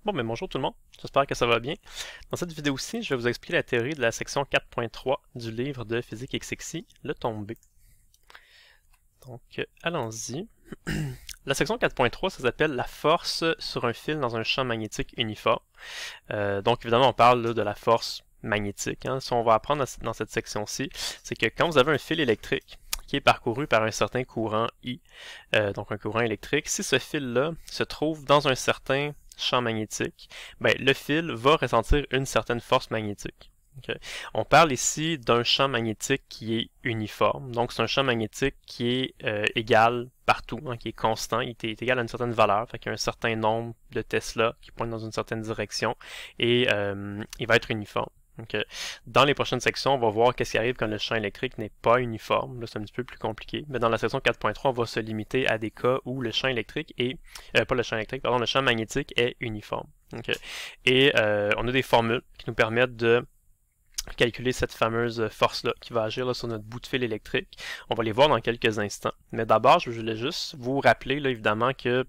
Bon, mais bonjour tout le monde, j'espère que ça va bien. Dans cette vidéo-ci, je vais vous expliquer la théorie de la section 4.3 du livre de Physique XXI, le tome B. Donc, allons-y. La section 4.3, ça s'appelle la force sur un fil dans un champ magnétique uniforme. Donc, évidemment, on parle là, de la force magnétique. Hein. Ce qu'on va apprendre dans cette section-ci, c'est que quand vous avez un fil électrique qui est parcouru par un certain courant I, donc un courant électrique, si ce fil-là se trouve dans un certain champ magnétique, ben, le fil va ressentir une certaine force magnétique. Okay. On parle ici d'un champ magnétique qui est uniforme, donc c'est un champ magnétique qui est égal partout, hein, qui est constant, il est égal à une certaine valeur, fait qu'il y a un certain nombre de Tesla qui pointent dans une certaine direction, et il va être uniforme. Donc, dans les prochaines sections, on va voir qu'est-ce qui arrive quand le champ électrique n'est pas uniforme. Là, c'est un petit peu plus compliqué. Mais dans la section 4.3, on va se limiter à des cas où le champ électrique est... pas le champ électrique, pardon, le champ magnétique est uniforme. Okay. Et on a des formules qui nous permettent de calculer cette fameuse force-là qui va agir là, sur notre bout de fil électrique. On va les voir dans quelques instants. Mais d'abord, je voulais juste vous rappeler, là, évidemment, que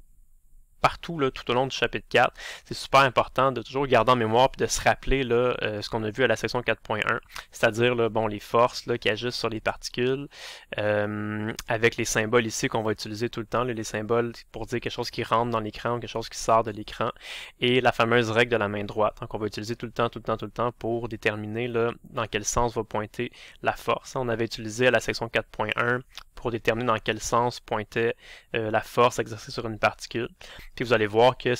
partout là, tout au long du chapitre 4, c'est super important de toujours garder en mémoire et de se rappeler là, ce qu'on a vu à la section 4.1, c'est-à-dire là, bon, les forces là, qui agissent sur les particules, avec les symboles ici qu'on va utiliser tout le temps, là, les symboles pour dire quelque chose qui rentre dans l'écran ou quelque chose qui sort de l'écran, et la fameuse règle de la main droite, donc on va utiliser tout le temps pour déterminer là, dans quel sens va pointer la force. On avait utilisé à la section 4.1 pour déterminer dans quel sens pointait la force exercée sur une particule. Puis vous allez voir que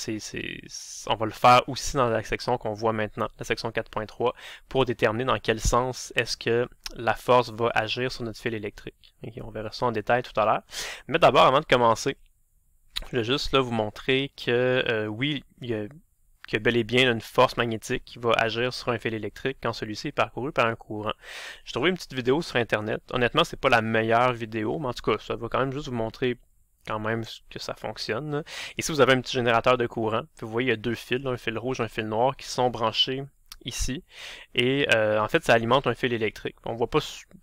on va le faire aussi dans la section qu'on voit maintenant, la section 4.3, pour déterminer dans quel sens est-ce que la force va agir sur notre fil électrique. Okay, on verra ça en détail tout à l'heure. Mais d'abord, avant de commencer, je vais juste là vous montrer que oui, il y a bel et bien une force magnétique qui va agir sur un fil électrique quand celui-ci est parcouru par un courant. J'ai trouvé une petite vidéo sur Internet. Honnêtement, c'est pas la meilleure vidéo, mais en tout cas, ça va quand même juste vous montrer quand même que ça fonctionne. Ici, vous avez un petit générateur de courant. Vous voyez, il y a deux fils, un fil rouge et un fil noir, qui sont branchés ici. Et en fait, ça alimente un fil électrique. On voit pas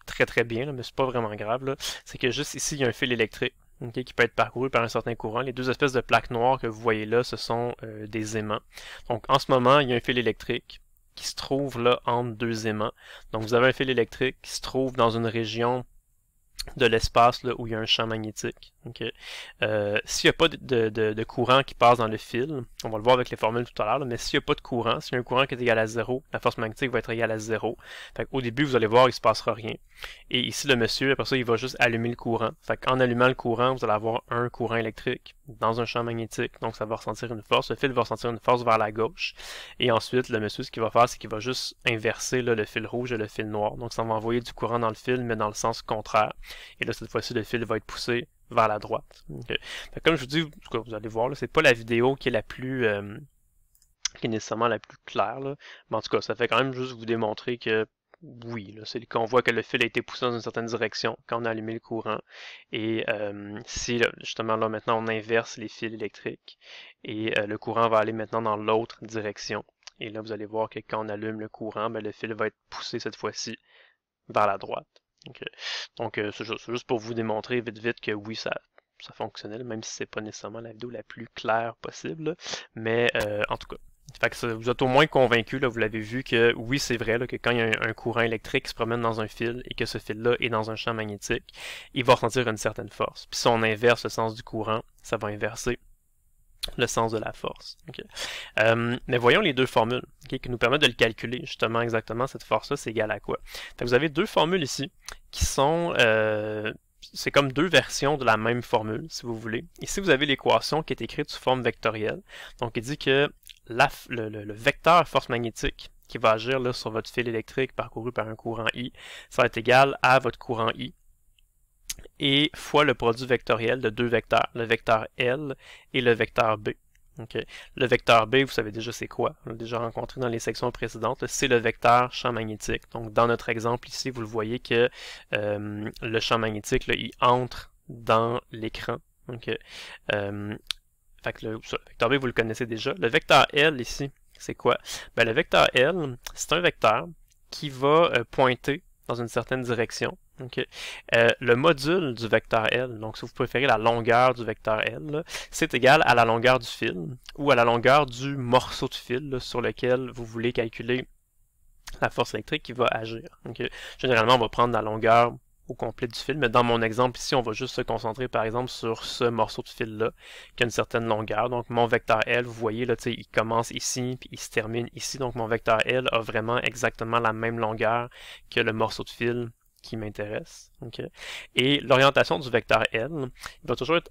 très bien, là, mais c'est pas vraiment grave. C'est que juste ici, il y a un fil électrique. Okay, qui peut être parcouru par un certain courant. Les deux espèces de plaques noires que vous voyez là, ce sont des aimants. Donc en ce moment, il y a un fil électrique qui se trouve là entre deux aimants. Donc vous avez un fil électrique qui se trouve dans une région de l'espace où il y a un champ magnétique. Okay. S'il n'y a pas de courant qui passe dans le fil, on va le voir avec les formules tout à l'heure, mais s'il n'y a pas de courant, s'il y a un courant qui est égal à 0, la force magnétique va être égale à 0. Au début, vous allez voir, il ne se passera rien. Et ici, le monsieur, après ça, il va juste allumer le courant. En allumant le courant, vous allez avoir un courant électrique dans un champ magnétique, donc ça va ressentir une force. Le fil va ressentir une force vers la gauche. Et ensuite, le monsieur, ce qu'il va faire, c'est qu'il va juste inverser là, le fil rouge et le fil noir. Donc ça va envoyer du courant dans le fil, mais dans le sens contraire. Et là, cette fois-ci, le fil va être poussé vers la droite. Okay. Comme je vous dis, en tout cas, vous allez voir, c'est pas la vidéo qui est la plus qui est nécessairement la plus claire, là. Mais en tout cas, ça fait quand même juste vous démontrer que oui, c'est qu'on voit que le fil a été poussé dans une certaine direction quand on a allumé le courant. Et si là, justement là maintenant on inverse les fils électriques et le courant va aller maintenant dans l'autre direction. Et là vous allez voir que quand on allume le courant, ben, le fil va être poussé cette fois-ci vers la droite. Okay. Donc c'est juste pour vous démontrer vite que oui, ça fonctionnait, même si c'est pas nécessairement la vidéo la plus claire possible. Mais en tout cas. Fait que vous êtes au moins convaincu, là, vous l'avez vu, que oui, c'est vrai là, que quand il y a un courant électrique qui se promène dans un fil et que ce fil-là est dans un champ magnétique, il va ressentir une certaine force. Puis si on inverse le sens du courant, ça va inverser le sens de la force. Okay. Mais voyons les deux formules qui nous permettent de le calculer, justement, exactement, cette force-là, c'est égal à quoi? Fait que vous avez deux formules ici qui sont... c'est comme deux versions de la même formule, si vous voulez. Ici, vous avez l'équation qui est écrite sous forme vectorielle. Donc, il dit que le vecteur force magnétique qui va agir là, sur votre fil électrique parcouru par un courant I, ça va être égal à votre courant I et fois le produit vectoriel de deux vecteurs, le vecteur L et le vecteur B. Okay. Le vecteur B, vous savez déjà c'est quoi, on l'a déjà rencontré dans les sections précédentes, c'est le vecteur champ magnétique. Donc dans notre exemple ici, vous le voyez que le champ magnétique, là, il entre dans l'écran. Okay. Fait que le vecteur B, vous le connaissez déjà. Le vecteur L ici, c'est quoi? Le vecteur L, c'est un vecteur qui va pointer dans une certaine direction. Okay. Le module du vecteur L, donc si vous préférez la longueur du vecteur L, c'est égal à la longueur du fil ou à la longueur du morceau de fil là, sur lequel vous voulez calculer la force électrique qui va agir. Okay. Généralement, on va prendre la longueur au complet du fil, mais dans mon exemple ici, on va juste se concentrer par exemple sur ce morceau de fil-là qui a une certaine longueur. Donc mon vecteur L, vous voyez, là, il commence ici, puis il se termine ici. Donc mon vecteur L a vraiment exactement la même longueur que le morceau de fil qui m'intéresse. Okay. Et l'orientation du vecteur L, il va toujours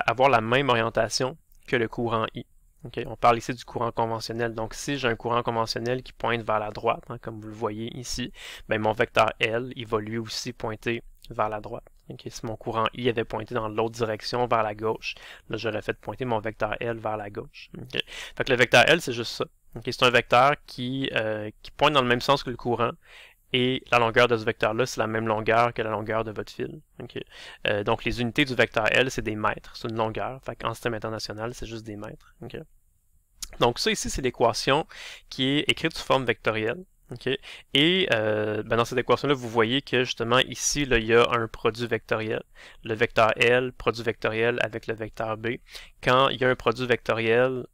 avoir la même orientation que le courant I. Okay. On parle ici du courant conventionnel. Donc si j'ai un courant conventionnel qui pointe vers la droite, hein, comme vous le voyez ici, ben, mon vecteur L, il va lui aussi pointer vers la droite. Okay. Si mon courant I avait pointé dans l'autre direction, vers la gauche, là j'aurais fait pointer mon vecteur L vers la gauche. Okay. Fait que le vecteur L, c'est juste ça. Okay. C'est un vecteur qui pointe dans le même sens que le courant. Et la longueur de ce vecteur-là, c'est la même longueur que la longueur de votre fil. Okay. Donc les unités du vecteur L, c'est des mètres, c'est une longueur. Fait qu'en système international, c'est juste des mètres. Okay. Donc ça ici, c'est l'équation qui est écrite sous forme vectorielle. Okay. Et dans cette équation-là, vous voyez que justement ici, là, il y a un produit vectoriel. Le vecteur L, produit vectoriel avec le vecteur B. Quand il y a un produit vectoriel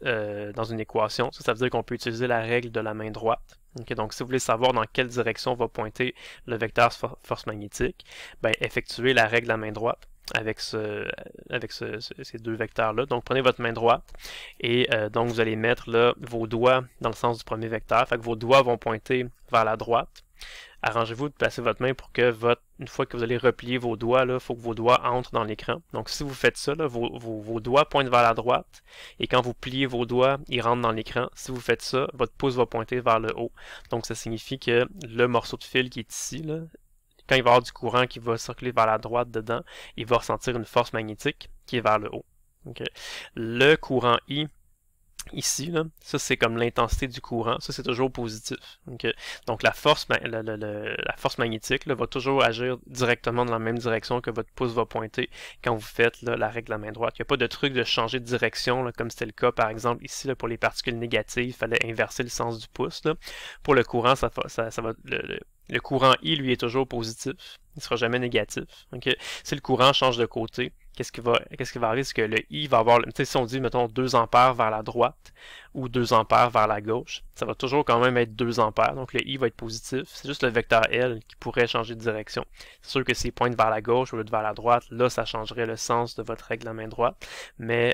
dans une équation, ça veut dire qu'on peut utiliser la règle de la main droite. Okay, donc, si vous voulez savoir dans quelle direction va pointer le vecteur force magnétique, ben, effectuez la règle de la main droite avec ces deux vecteurs-là. Donc, prenez votre main droite et donc vous allez mettre là, vos doigts dans le sens du premier vecteur. Fait que vos doigts vont pointer vers la droite. Arrangez-vous de placer votre main pour que une fois que vous allez replier vos doigts, il faut que vos doigts entrent dans l'écran. Donc si vous faites ça, là, vos doigts pointent vers la droite, et quand vous pliez vos doigts, ils rentrent dans l'écran. Si vous faites ça, votre pouce va pointer vers le haut. Donc ça signifie que le morceau de fil qui est ici, là, quand il va y avoir du courant qui va circuler vers la droite dedans, il va ressentir une force magnétique qui est vers le haut. Okay. Le courant I, ici, là, ça c'est comme l'intensité du courant, ça c'est toujours positif. Okay? Donc la force magnétique là, va toujours agir directement dans la même direction que votre pouce va pointer quand vous faites là, la règle de la main droite. Il n'y a pas de truc de changer de direction, là, comme c'était le cas par exemple ici là, pour les particules négatives, il fallait inverser le sens du pouce. Là. Pour le courant, le courant I, lui, est toujours positif. Il ne sera jamais négatif. Okay? Si le courant change de côté, qu'est-ce qui va arriver? C'est que le I va avoir, si on dit, mettons, 2 ampères vers la droite ou 2 ampères vers la gauche, ça va toujours quand même être 2 ampères. Donc le I va être positif. C'est juste le vecteur L qui pourrait changer de direction. C'est sûr que s'il pointe vers la gauche au lieu de vers la droite, là, ça changerait le sens de votre règle de la main droite. Mais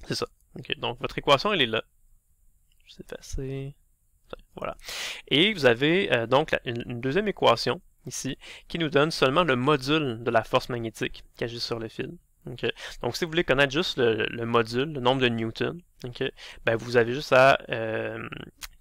c'est ça. Okay. Donc votre équation, elle est là. C'est facile. Voilà. Et vous avez donc une deuxième équation ici qui nous donne seulement le module de la force magnétique qui agit sur le fil. Okay. Donc si vous voulez connaître juste le module, le nombre de newtons, okay, ben, vous avez juste à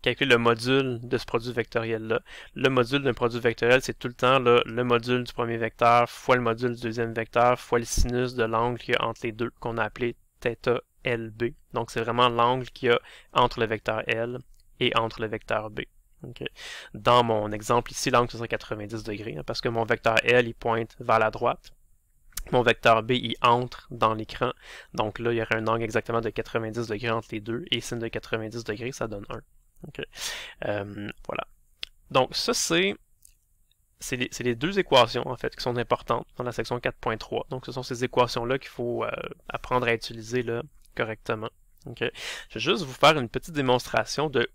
calculer le module de ce produit vectoriel-là. Le module d'un produit vectoriel, c'est tout le temps là, le module du premier vecteur fois le module du deuxième vecteur fois le sinus de l'angle qu'il y a entre les deux, qu'on a appelé θ LB. Donc c'est vraiment l'angle qu'il y a entre le vecteur L et entre le vecteur B. Okay. Dans mon exemple ici, l'angle serait 90 degrés, hein, parce que mon vecteur L, il pointe vers la droite. Mon vecteur B, il entre dans l'écran. Donc là, il y aurait un angle exactement de 90 degrés entre les deux, et sin de 90 degrés, ça donne 1. Okay. Voilà. Donc ça, c'est les deux équations, en fait, qui sont importantes dans la section 4.3. Donc ce sont ces équations-là qu'il faut apprendre à utiliser là, correctement. Okay. Je vais juste vous faire une petite démonstration de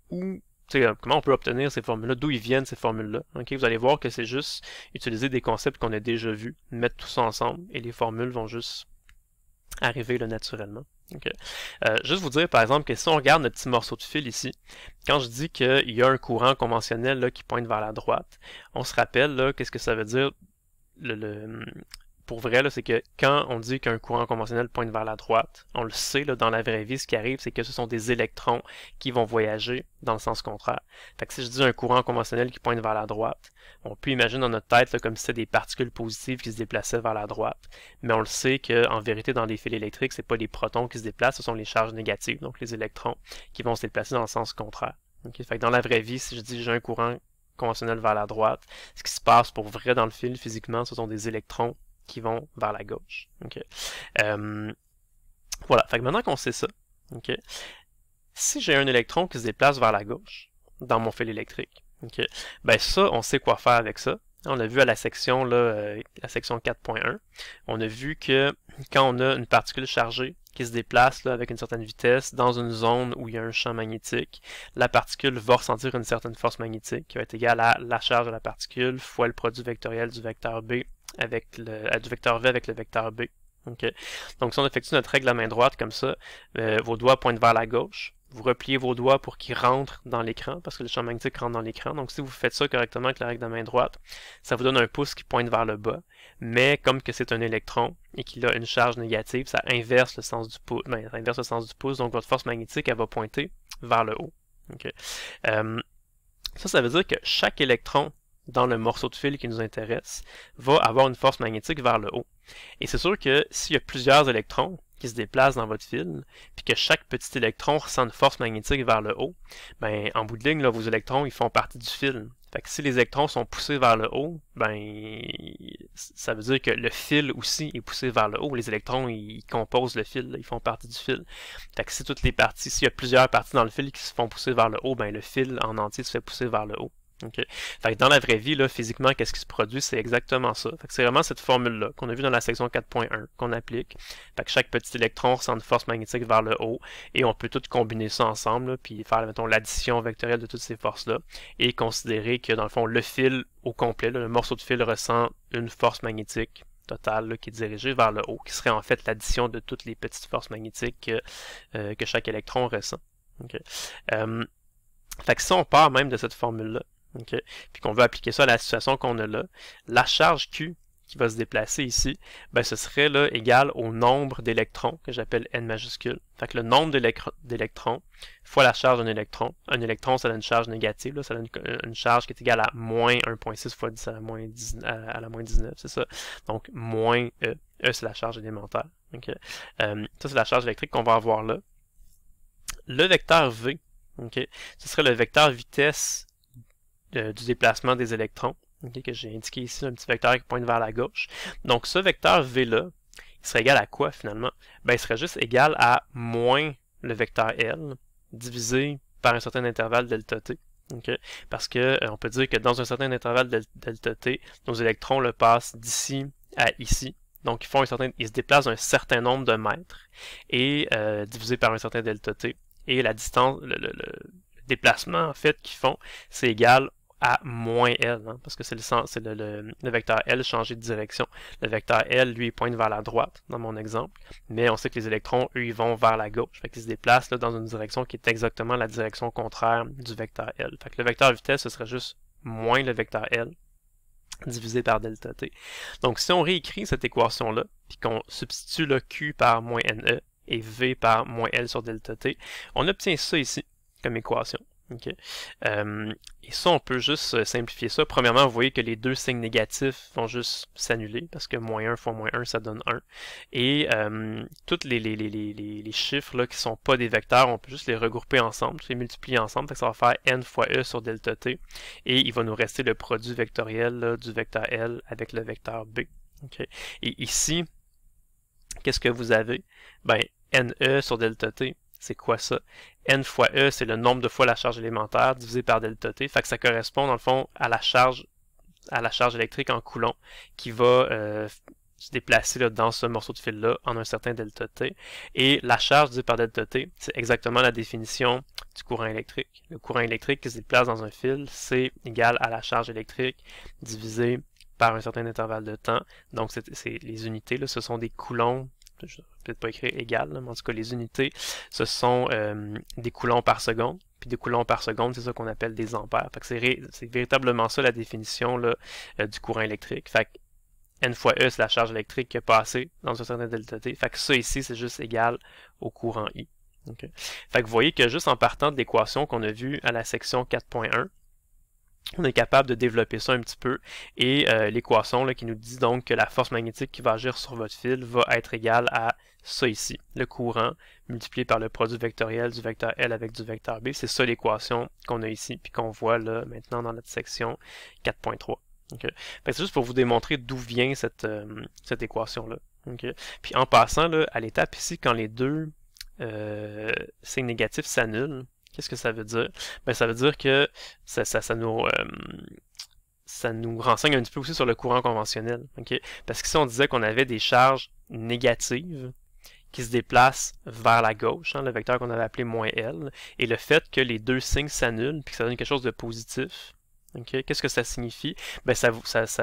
comment on peut obtenir ces formules-là, d'où ils viennent ces formules-là. Okay. Vous allez voir que c'est juste utiliser des concepts qu'on a déjà vus, mettre tout ça ensemble, et les formules vont juste arriver là, naturellement. Okay. Juste vous dire par exemple que si on regarde notre petit morceau de fil ici, quand je dis qu'il y a un courant conventionnel là, qui pointe vers la droite, on se rappelle qu'est-ce que ça veut dire pour vrai, c'est que quand on dit qu'un courant conventionnel pointe vers la droite, on le sait, là, dans la vraie vie, ce qui arrive, c'est que ce sont des électrons qui vont voyager dans le sens contraire. Fait que si je dis un courant conventionnel qui pointe vers la droite, on peut imaginer dans notre tête là, comme si c'était des particules positives qui se déplaçaient vers la droite. Mais on le sait qu'en vérité, dans les fils électriques, c'est pas les protons qui se déplacent, ce sont les charges négatives, donc les électrons, qui vont se déplacer dans le sens contraire. Okay? Fait que dans la vraie vie, si je dis j'ai un courant conventionnel vers la droite, ce qui se passe pour vrai dans le fil, physiquement, ce sont des électrons qui vont vers la gauche. Okay. Voilà, fait que maintenant qu'on sait ça, okay, si j'ai un électron qui se déplace vers la gauche dans mon fil électrique, okay, ben ça, on sait quoi faire avec ça. On a vu à la section, la section 4.1, on a vu que quand on a une particule chargée qui se déplace là, avec une certaine vitesse dans une zone où il y a un champ magnétique, la particule va ressentir une certaine force magnétique qui va être égale à la charge de la particule fois le produit vectoriel du vecteur B avec du vecteur V avec le vecteur B. Okay. Donc si on effectue notre règle à main droite comme ça, vos doigts pointent vers la gauche. Vous repliez vos doigts pour qu'ils rentrent dans l'écran, parce que le champ magnétique rentre dans l'écran. Donc si vous faites ça correctement avec la règle de main droite, ça vous donne un pouce qui pointe vers le bas. Mais comme que c'est un électron et qu'il a une charge négative, ça inverse le sens du pouce. Ça inverse le sens du pouce, donc votre force magnétique, elle va pointer vers le haut. Okay. Ça veut dire que chaque électron dans le morceau de fil qui nous intéresse va avoir une force magnétique vers le haut. Et c'est sûr que s'il y a plusieurs électrons qui se déplacent dans votre fil, puis que chaque petit électron ressent une force magnétique vers le haut, ben en bout de ligne, là, vos électrons ils font partie du fil. Fait que si les électrons sont poussés vers le haut, ben ça veut dire que le fil aussi est poussé vers le haut. Les électrons ils composent le fil, là, ils font partie du fil. Fait que si toutes les parties, s'il y a plusieurs parties dans le fil qui se font pousser vers le haut, ben le fil en entier se fait pousser vers le haut. Okay. Fait que dans la vraie vie, là, physiquement, qu'est-ce qui se produit? C'est exactement ça. Fait que c'est vraiment cette formule-là qu'on a vu dans la section 4.1 qu'on applique. Fait que chaque petit électron ressent une force magnétique vers le haut et on peut tout combiner ça ensemble, là, puis faire, mettons, l'addition vectorielle de toutes ces forces-là et considérer que, dans le fond, le fil au complet, là, le morceau de fil ressent une force magnétique totale là, qui est dirigée vers le haut, qui serait en fait l'addition de toutes les petites forces magnétiques que chaque électron ressent. Okay. Fait que si on part même de cette formule-là, okay, puis qu'on veut appliquer ça à la situation qu'on a là, la charge Q qui va se déplacer ici, ben ce serait là égal au nombre d'électrons que j'appelle N majuscule. Fait que le nombre d'électrons fois la charge d'un électron. Un électron, ça a une charge négative, là, ça a une charge qui est égale à moins 1.6 fois 10 à la moins 19, c'est ça. Donc moins E. E, c'est la charge élémentaire. Okay. Ça, c'est la charge électrique qu'on va avoir là. Le vecteur V, okay, ce serait le vecteur vitesse du déplacement des électrons, okay, que j'ai indiqué ici, un petit vecteur qui pointe vers la gauche. Donc ce vecteur V-là, il serait égal à quoi finalement? Ben, il serait juste égal à moins le vecteur L divisé par un certain intervalle delta t. Okay? Parce que on peut dire que dans un certain intervalle delta t, nos électrons le passent d'ici à ici. Donc ils se déplacent d'un certain nombre de mètres et divisé par un certain delta t. Et la distance, le déplacement en fait qu'ils font, c'est égal à moins L, hein, parce que c'est le vecteur L changé de direction. Le vecteur L, lui, pointe vers la droite, dans mon exemple, mais on sait que les électrons, eux, ils vont vers la gauche. Fait qu'ils se déplacent là, dans une direction qui est exactement la direction contraire du vecteur L. Fait que le vecteur vitesse, ce serait juste moins le vecteur L divisé par delta t. Donc si on réécrit cette équation-là, puis qu'on substitue le Q par moins NE et V par moins L sur delta t, on obtient ça ici comme équation. Okay. Et ça, on peut juste simplifier ça. Premièrement, vous voyez que les deux signes négatifs vont juste s'annuler, parce que moins 1 fois moins 1, ça donne 1. Et tous les chiffres là, qui ne sont pas des vecteurs, on peut juste les regrouper ensemble, les multiplier ensemble. Fait que ça va faire n fois e sur delta t. Et il va nous rester le produit vectoriel là, du vecteur L avec le vecteur B. Okay. Et ici, qu'est-ce que vous avez? Ben, ne sur delta t. C'est quoi ça? N fois E, c'est le nombre de fois la charge élémentaire divisé par delta t. Fait que ça correspond, dans le fond, à la charge électrique en coulomb qui va se déplacer là, dans ce morceau de fil-là en un certain delta t. Et la charge divisée par delta t, c'est exactement la définition du courant électrique. Le courant électrique qui se déplace dans un fil, c'est égal à la charge électrique divisée par un certain intervalle de temps. Donc, c'est les unités, là, ce sont des coulombs. Je ne vais peut-être pas écrire égal, mais en tout cas, les unités, ce sont des coulombs par seconde. Puis des coulombs par seconde, c'est ça qu'on appelle des ampères. Fait que c'est véritablement ça la définition là, du courant électrique. Fait que N fois E, c'est la charge électrique qui est passée dans un certain delta t. Fait que ça ici, c'est juste égal au courant I. Okay. Fait que vous voyez que juste en partant de l'équation qu'on a vue à la section 4.1, on est capable de développer ça un petit peu et l'équation qui nous dit donc que la force magnétique qui va agir sur votre fil va être égale à ça ici, le courant multiplié par le produit vectoriel du vecteur L avec du vecteur B. C'est ça l'équation qu'on a ici puis qu'on voit là maintenant dans notre section 4.3. Okay. C'est juste pour vous démontrer d'où vient cette équation-là. Okay. Puis en passant là, à l'étape ici, quand les deux signes négatifs s'annulent, qu'est-ce que ça veut dire? Ben, ça veut dire que ça ça nous renseigne un petit peu aussi sur le courant conventionnel. Okay? Parce que si on disait qu'on avait des charges négatives qui se déplacent vers la gauche, le vecteur qu'on avait appelé -L, et le fait que les deux signes s'annulent, puis que ça donne quelque chose de positif, okay? Qu'est-ce que ça signifie? Ben, ça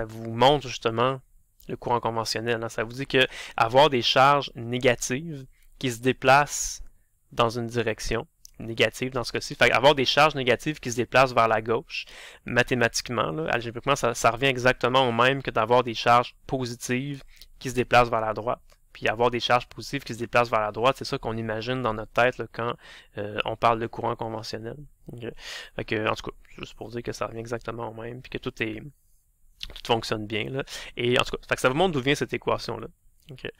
vous montre justement le courant conventionnel. Hein? Ça vous dit que avoir des charges négatives qui se déplacent dans une direction, négative dans ce cas-ci. Fait avoir des charges négatives qui se déplacent vers la gauche, mathématiquement, là, algébriquement, ça revient exactement au même que d'avoir des charges positives qui se déplacent vers la droite. Puis avoir des charges positives qui se déplacent vers la droite, c'est ça qu'on imagine dans notre tête là, quand on parle de courant conventionnel. Okay. Fait que, en tout cas, juste pour dire que ça revient exactement au même, puis que tout fonctionne bien. Là. Et en tout cas, fait que ça vous montre d'où vient cette équation-là. Okay.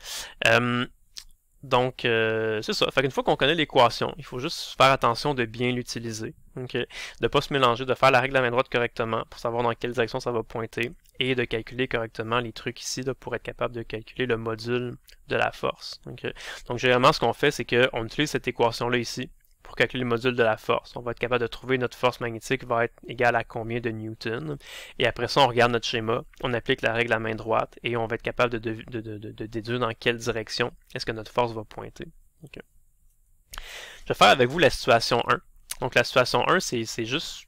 Donc, c'est ça. Fait qu'une fois qu'on connaît l'équation, il faut juste faire attention de bien l'utiliser. Okay? De ne pas se mélanger, de faire la règle à la main droite correctement pour savoir dans quelle direction ça va pointer et de calculer correctement les trucs ici là, pour être capable de calculer le module de la force. Okay? Donc, généralement, ce qu'on fait, c'est qu'on utilise cette équation-là ici pour calculer le module de la force. On va être capable de trouver notre force magnétique va être égale à combien de newtons. Et après ça, on regarde notre schéma, on applique la règle à main droite et on va être capable de déduire dans quelle direction est-ce que notre force va pointer. Okay. Je vais faire avec vous la situation 1. Donc la situation 1, c'est juste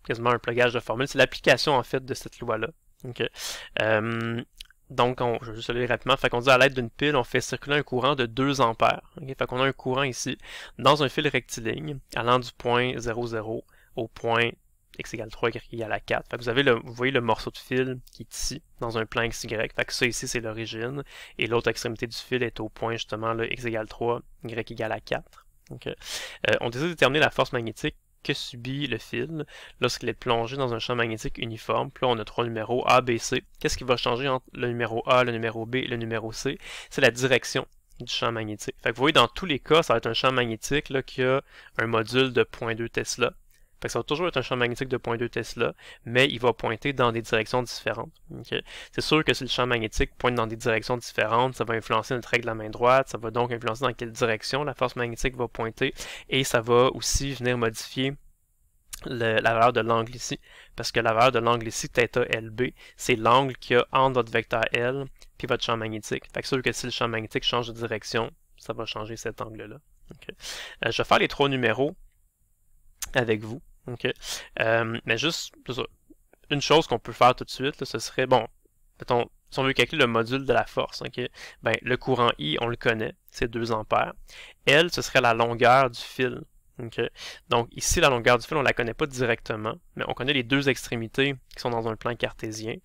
quasiment un plugage de formule. C'est l'application en fait de cette loi-là. Okay. Donc, je vais juste le lire rapidement. Fait qu'on dit à l'aide d'une pile, on fait circuler un courant de 2 ampères. Okay? Fait qu'on a un courant ici dans un fil rectiligne allant du point 0,0 au point x égale 3, y égale à 4. Fait que vous voyez le morceau de fil qui est ici, dans un plan XY. Fait que ça ici, c'est l'origine. Et l'autre extrémité du fil est au point justement là, x égale 3, y égale à 4. Okay? On décide de déterminer la force magnétique que subit le fil lorsqu'il est plongé dans un champ magnétique uniforme. Puis là, on a 3 numéros A, B, C. Qu'est-ce qui va changer entre le numéro A, le numéro B et le numéro C? C'est la direction du champ magnétique. Fait que vous voyez, dans tous les cas, ça va être un champ magnétique là, qui a un module de 0.2 Tesla. Fait que ça va toujours être un champ magnétique de 0.2 Tesla, mais il va pointer dans des directions différentes. Okay? C'est sûr que si le champ magnétique pointe dans des directions différentes, ça va influencer notre règle à main droite, ça va donc influencer dans quelle direction la force magnétique va pointer, et ça va aussi venir modifier la valeur de l'angle ici, parce que la valeur de l'angle ici, θ LB, c'est l'angle qu'il y a entre votre vecteur L et votre champ magnétique. Fait que c'est sûr que si le champ magnétique change de direction, ça va changer cet angle-là. Okay? Je vais faire les 3 numéros avec vous. Okay. Mais juste, une chose qu'on peut faire tout de suite, là, ce serait, bon, mettons, si on veut calculer le module de la force, okay, ben, le courant I, on le connaît, c'est 2 ampères. L, ce serait la longueur du fil. Okay. Donc ici, la longueur du fil, on ne la connaît pas directement, mais on connaît les deux extrémités qui sont dans un plan cartésien.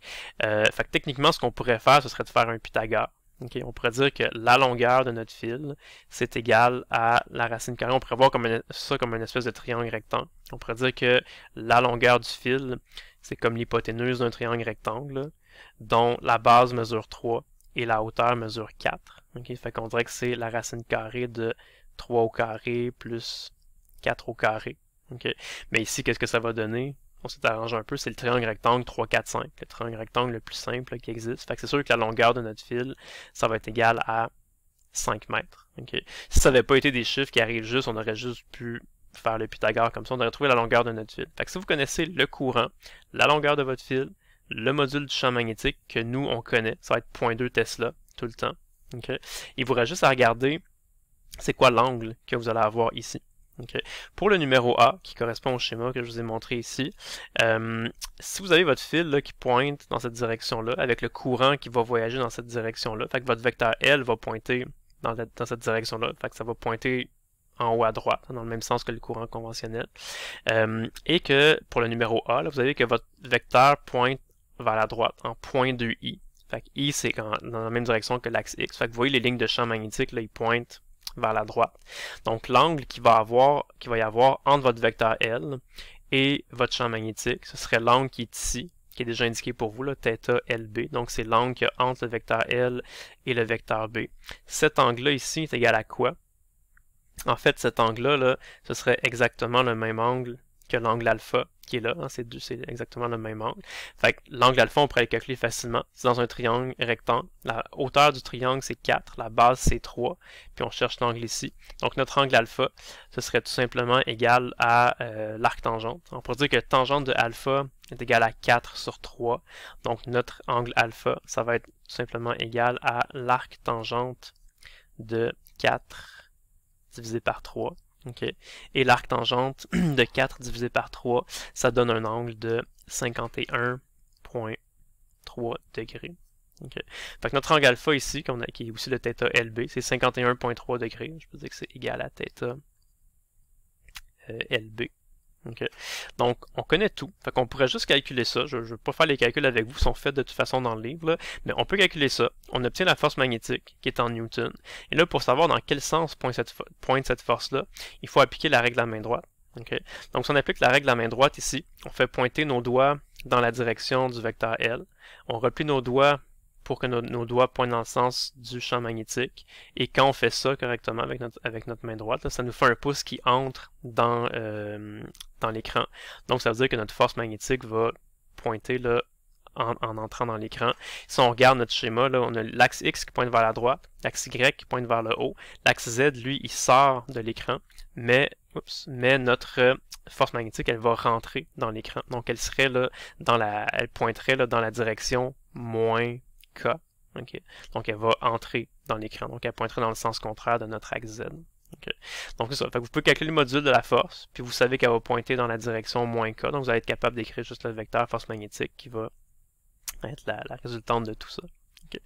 Fait que techniquement, ce qu'on pourrait faire, ce serait de faire un Pythagore. Okay, on pourrait dire que la longueur de notre fil, c'est égal à la racine carrée. On pourrait voir ça comme une espèce de triangle rectangle. On pourrait dire que la longueur du fil, c'est comme l'hypoténuse d'un triangle rectangle, dont la base mesure 3 et la hauteur mesure 4. Okay, fait qu'on dirait que c'est la racine carrée de 3 au carré plus 4 au carré. Okay. Mais ici, qu'est-ce que ça va donner? On s'est arrangé un peu, c'est le triangle rectangle 3, 4, 5. Le triangle rectangle le plus simple là, qui existe. Fait que c'est sûr que la longueur de notre fil, ça va être égal à 5 mètres. Okay. Si ça n'avait pas été des chiffres qui arrivent juste, on aurait juste pu faire le Pythagore comme ça, on aurait trouvé la longueur de notre fil. Fait que si vous connaissez le courant, la longueur de votre fil, le module du champ magnétique que nous, on connaît, ça va être 0.2 Tesla tout le temps. Okay. Il vous reste juste à regarder c'est quoi l'angle que vous allez avoir ici. Okay. Pour le numéro A, qui correspond au schéma que je vous ai montré ici, si vous avez votre fil là, qui pointe dans cette direction-là, avec le courant qui va voyager dans cette direction-là, fait que votre vecteur L va pointer dans cette direction-là, fait que ça va pointer en haut à droite, dans le même sens que le courant conventionnel, et que pour le numéro A, là, vous avez que votre vecteur pointe vers la droite, en point 2i. Fait que I, c'est dans la même direction que l'axe X. Fait que vous voyez les lignes de champ magnétique, là, ils pointent vers la droite. Donc l'angle qu'il va y avoir entre votre vecteur L et votre champ magnétique, ce serait l'angle qui est ici, qui est déjà indiqué pour vous, là, θ LB. Donc c'est l'angle qu'il y a entre le vecteur L et le vecteur B. Cet angle-là ici est égal à quoi? En fait, cet angle-là, ce serait exactement le même angle que l'angle alpha qui est là, hein, c'est exactement le même angle. Fait que l'angle alpha, on pourrait le calculer facilement. C'est dans un triangle rectangle. La hauteur du triangle, c'est 4, la base, c'est 3, puis on cherche l'angle ici. Donc notre angle alpha, ce serait tout simplement égal à l'arc tangente. On pourrait dire que tangente de alpha est égal à 4 sur 3. Donc notre angle alpha, ça va être tout simplement égal à l'arc tangente de 4 divisé par 3. Okay. Et l'arc tangente de 4 divisé par 3, ça donne un angle de 51,3 degrés. Okay. Fait que notre angle alpha ici, qui est aussi le θ LB, c'est 51,3 degrés. Je peux dire que c'est égal à θ LB. Okay. Donc, on connaît tout. Fait qu'on pourrait juste calculer ça. Je ne vais pas faire les calculs avec vous, ils sont faits de toute façon dans le livre, là. Mais on peut calculer ça. On obtient la force magnétique, qui est en Newton. Et là, pour savoir dans quel sens pointe cette force-là, il faut appliquer la règle à la main droite. Okay. Donc, si on applique la règle à la main droite ici, on fait pointer nos doigts dans la direction du vecteur L. On replie nos doigts pour que nos doigts pointent dans le sens du champ magnétique. Et quand on fait ça correctement avec notre main droite, là, ça nous fait un pouce qui entre dans l'écran. Donc ça veut dire que notre force magnétique va pointer là, en entrant dans l'écran. Si on regarde notre schéma, là, on a l'axe X qui pointe vers la droite, l'axe Y qui pointe vers le haut, l'axe Z, lui, il sort de l'écran, mais notre force magnétique, elle va rentrer dans l'écran. Donc elle serait là elle pointerait là, dans la direction moins K. Okay. Donc elle va entrer dans l'écran. Donc elle pointerait dans le sens contraire de notre axe Z. Okay. Donc c'est ça. Fait que vous pouvez calculer le module de la force, puis vous savez qu'elle va pointer dans la direction moins K. Donc vous allez être capable d'écrire juste le vecteur force magnétique qui va être la résultante de tout ça. Okay.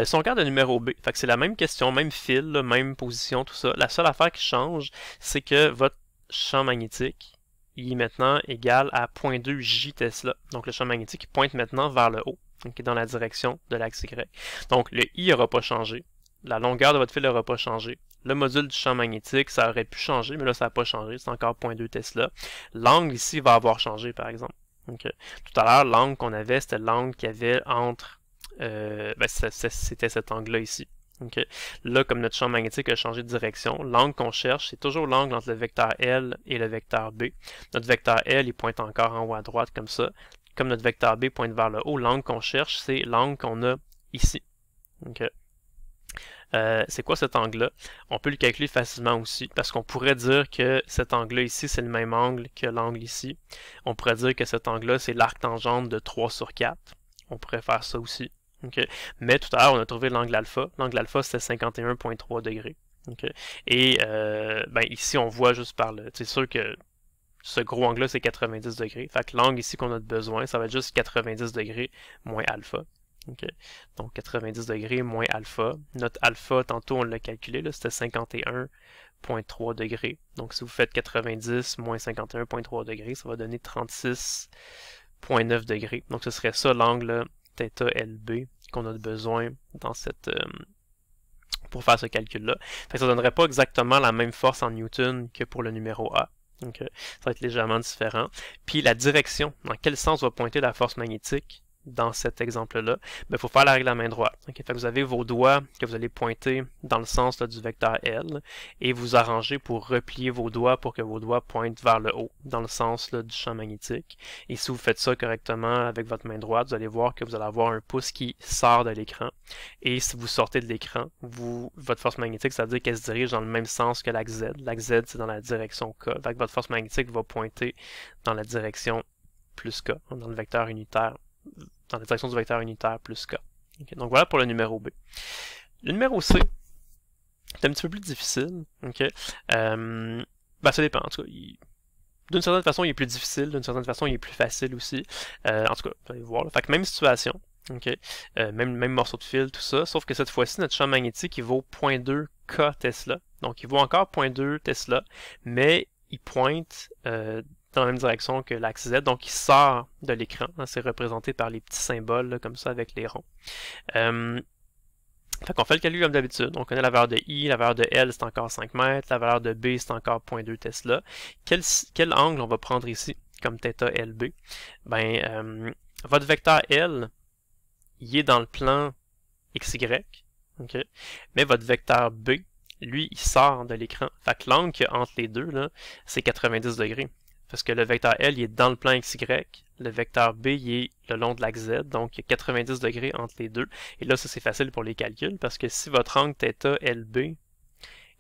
Si on regarde le numéro B, fait que c'est la même question, même fil, là, même position, tout ça. La seule affaire qui change, c'est que votre champ magnétique il est maintenant égal à 0.2 J Tesla. Donc le champ magnétique il pointe maintenant vers le haut, okay, dans la direction de l'axe Y. Donc le I n'aura pas changé. La longueur de votre fil n'aura pas changé. Le module du champ magnétique, ça aurait pu changer, mais là, ça n'a pas changé. C'est encore 0.2 Tesla. L'angle ici va avoir changé, par exemple. Okay. Tout à l'heure, l'angle qu'on avait, c'était l'angle qu'il y avait entre... c'était cet angle-là ici. Okay. Là, comme notre champ magnétique a changé de direction, l'angle qu'on cherche, c'est toujours l'angle entre le vecteur L et le vecteur B. Notre vecteur L, il pointe encore en haut à droite, comme ça. Comme notre vecteur B pointe vers le haut, l'angle qu'on cherche, c'est l'angle qu'on a ici. Okay. C'est quoi cet angle-là? On peut le calculer facilement aussi, parce qu'on pourrait dire que cet angle-là ici, c'est le même angle que l'angle ici. On pourrait dire que cet angle-là, c'est l'arc tangente de 3 sur 4. On pourrait faire ça aussi. Okay. Mais tout à l'heure, on a trouvé l'angle alpha. L'angle alpha, c'était 51,3 degrés. Okay. Et ici, on voit juste par le... C'est sûr que ce gros angle-là, c'est 90 degrés. Fait que l'angle ici qu'on a besoin, ça va être juste 90 degrés moins alpha. Okay. Donc 90 degrés moins alpha. Notre alpha, tantôt on l'a calculé, c'était 51,3 degrés. Donc si vous faites 90 moins 51,3 degrés, ça va donner 36,9 degrés. Donc ce serait ça l'angle θ LB qu'on a besoin dans pour faire ce calcul-là. Ça ne donnerait pas exactement la même force en Newton que pour le numéro A. Donc ça va être légèrement différent. Puis la direction, dans quel sens va pointer la force magnétique dans cet exemple-là, il faut faire la règle à main droite. Okay? Fait que vous avez vos doigts que vous allez pointer dans le sens là, du vecteur L et vous arrangez pour replier vos doigts pour que vos doigts pointent vers le haut, dans le sens là, du champ magnétique. Et si vous faites ça correctement avec votre main droite, vous allez voir que vous allez avoir un pouce qui sort de l'écran. Et si vous sortez de l'écran, votre force magnétique, ça veut dire qu'elle se dirige dans le même sens que l'axe Z. L'axe Z, c'est dans la direction K. Fait que votre force magnétique va pointer dans la direction plus K, dans le vecteur unitaire. Dans la direction du vecteur unitaire plus K. Okay. Donc voilà pour le numéro B. Le numéro C, c'est un petit peu plus difficile. Okay. Ça dépend. En tout cas, d'une certaine façon, il est plus difficile. D'une certaine façon, il est plus facile aussi. En tout cas, vous allez voir. Là. Fait que même situation. Okay. Même morceau de fil, tout ça. Sauf que cette fois-ci, notre champ magnétique, il vaut 0.2 K Tesla. Donc, il vaut encore 0.2 Tesla. Mais il pointe... dans la même direction que l'axe Z, donc il sort de l'écran. C'est représenté par les petits symboles, là, comme ça, avec les ronds. Fait qu'on fait le calcul comme d'habitude. On connaît la valeur de I, la valeur de L, c'est encore 5 mètres, la valeur de B, c'est encore 0.2 Tesla. Quel angle on va prendre ici, comme θ LB? Votre vecteur L, il est dans le plan XY, okay? Mais votre vecteur B, lui, il sort de l'écran. Fait que l'angle qu'il y a entre les deux, c'est 90 degrés. parce que le vecteur L il est dans le plan XY, le vecteur B il est le long de l'axe Z, donc il y a 90 degrés entre les deux. Et là, ça c'est facile pour les calculs, parce que si votre angle θ LB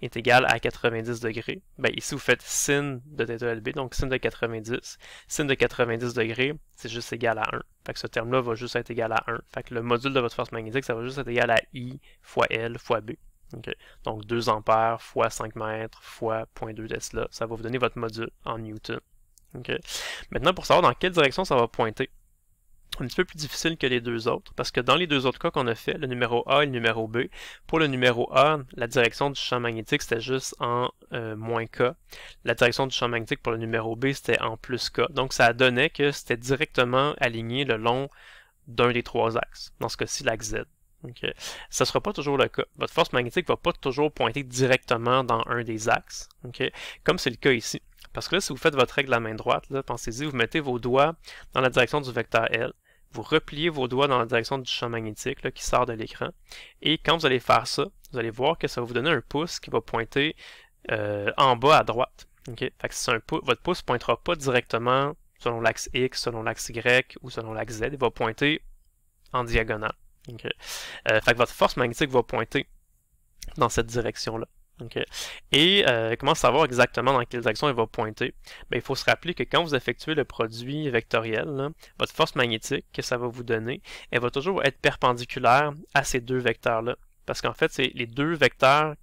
est égal à 90 degrés, ben ici vous faites sin de θ LB, donc sin de 90. Sin de 90 degrés, c'est juste égal à 1. Fait que ce terme-là va juste être égal à 1. Fait que le module de votre force magnétique, ça va juste être égal à I fois L fois B. Okay. Donc 2 ampères fois 5 mètres fois 0.2 Tesla, ça va vous donner votre module en Newton. Okay. Maintenant, pour savoir dans quelle direction ça va pointer, un petit peu plus difficile que les deux autres, parce que dans les deux autres cas qu'on a fait, le numéro A et le numéro B, pour le numéro A, la direction du champ magnétique c'était juste en moins K. La direction du champ magnétique pour le numéro B c'était en plus K. Donc ça donnait que c'était directement aligné le long d'un des trois axes, dans ce cas-ci l'axe Z. Okay. Ça ne sera pas toujours le cas. Votre force magnétique ne va pas toujours pointer directement dans un des axes, okay, comme c'est le cas ici. Parce que là, si vous faites votre règle à la main droite, pensez-y, vous mettez vos doigts dans la direction du vecteur L, vous repliez vos doigts dans la direction du champ magnétique là, qui sort de l'écran, et quand vous allez faire ça, vous allez voir que ça va vous donner un pouce qui va pointer en bas à droite. Okay? Fait que votre pouce ne pointera pas directement selon l'axe X, selon l'axe Y ou selon l'axe Z, il va pointer en diagonale. Okay. Fait que votre force magnétique va pointer dans cette direction-là. Okay. Et comment savoir exactement dans quelle direction elle va pointer? Ben, il faut se rappeler que quand vous effectuez le produit vectoriel, là, votre force magnétique que ça va vous donner, elle va toujours être perpendiculaire à ces deux vecteurs-là. Parce qu'en fait, c'est les deux vecteurs